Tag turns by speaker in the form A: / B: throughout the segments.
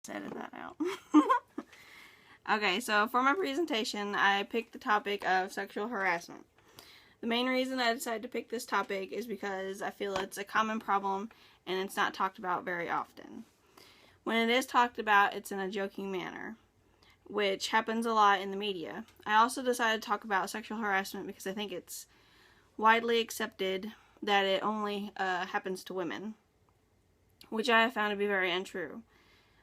A: edit that out. Okay, so for my presentation, I picked the topic of sexual harassment. The main reason I decided to pick this topic is because I feel it's a common problem and it's not talked about very often. When it is talked about, it's in a joking manner, which happens a lot in the media. I also decided to talk about sexual harassment because I think it's widely accepted that it only happens to women, which I have found to be very untrue.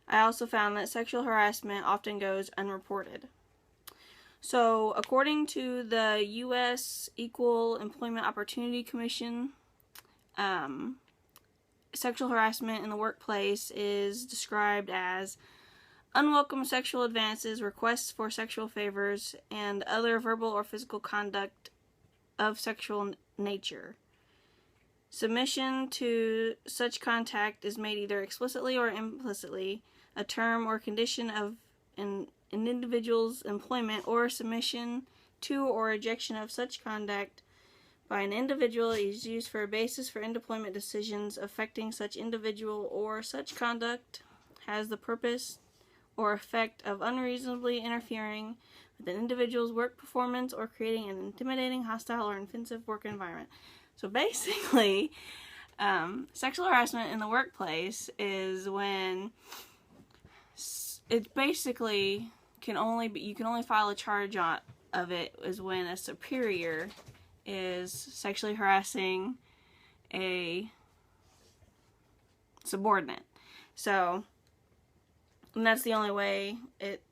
A: I also found that sexual harassment often goes unreported. So, according to the U.S. Equal Employment Opportunity Commission, sexual harassment in the workplace is described as unwelcome sexual advances, requests for sexual favors, and other verbal or physical conduct of sexual nature. Submission to such contact is made either explicitly or implicitly, a term or condition of an individual's employment, or submission to or rejection of such conduct by an individual is used for a basis for employment decisions affecting such individual, or such conduct has the purpose or effect of unreasonably interfering with an individual's work performance or creating an intimidating, hostile, or offensive work environment. So basically, sexual harassment in the workplace is when it basically you can only file a charge of it is when a superior is sexually harassing a subordinate. So, and that's the only way it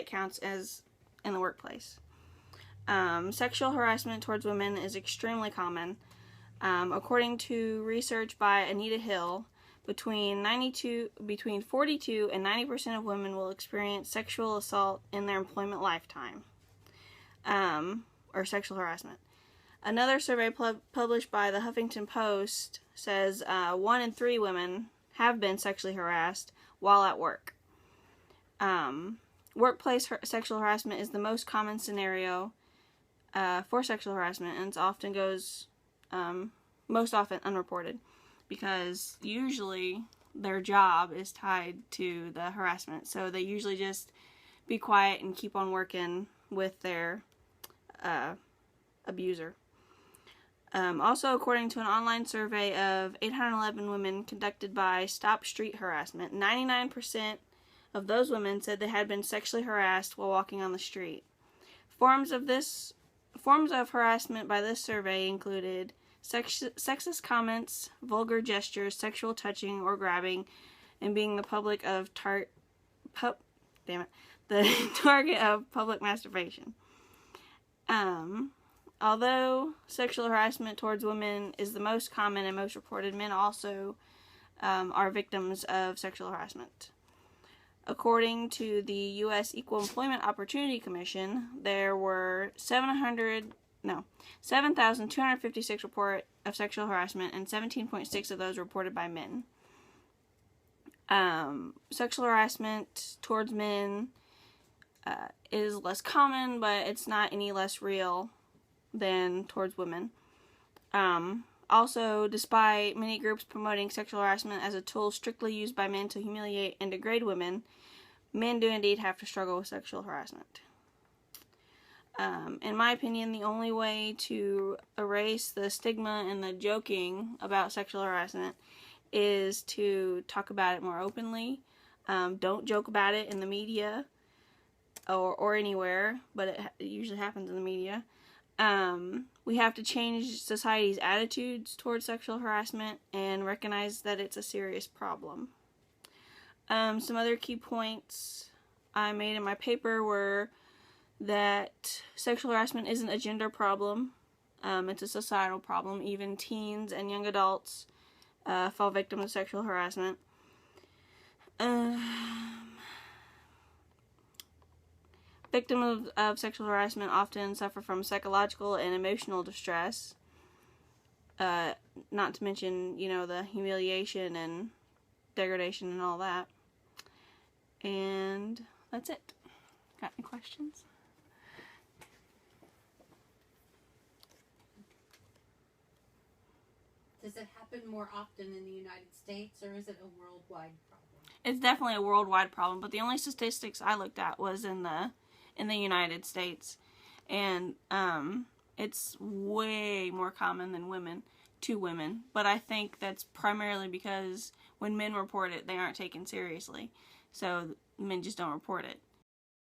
A: counts as in the workplace. Sexual harassment towards women is extremely common. According to research by Anita Hill, between 42 and 90% of women will experience sexual assault in their employment lifetime, or sexual harassment. Another survey published by the Huffington Post says 1 in 3 women have been sexually harassed while at work. Workplace sexual harassment is the most common scenario for sexual harassment, and it often goes most often unreported, because usually their job is tied to the harassment, so they usually just be quiet and keep on working with their abuser. Also, according to an online survey of 811 women conducted by Stop Street Harassment, 99% of those women said they had been sexually harassed while walking on the street. Forms of harassment by this survey included sexist comments, vulgar gestures, sexual touching or grabbing, and being the target of public masturbation. Although sexual harassment towards women is the most common and most reported, men also are victims of sexual harassment. According to the U.S. Equal Employment Opportunity Commission, there were 7,256 reports of sexual harassment, and 17.6 of those reported by men. Sexual harassment towards men is less common, but it's not any less real than towards women. Also, despite many groups promoting sexual harassment as a tool strictly used by men to humiliate and degrade women, men do indeed have to struggle with sexual harassment. In my opinion, the only way to erase the stigma and the joking about sexual harassment is to talk about it more openly. Don't joke about it in the media or anywhere, but it usually happens in the media. We have to change society's attitudes towards sexual harassment and recognize that it's a serious problem. Some other key points I made in my paper were that sexual harassment isn't a gender problem. It's a societal problem. Even teens and young adults fall victim to sexual harassment. Victims of sexual harassment often suffer from psychological and emotional distress. Not to mention, the humiliation and degradation and all that. And that's it. Got any questions?
B: Does it happen more often in the United States, or is it a worldwide problem?
A: it's definitely a worldwide problem, but the only statistics I looked at was in the United States, and it's way more common than women, but I think that's primarily because when men report it, they aren't taken seriously, so men just don't report it.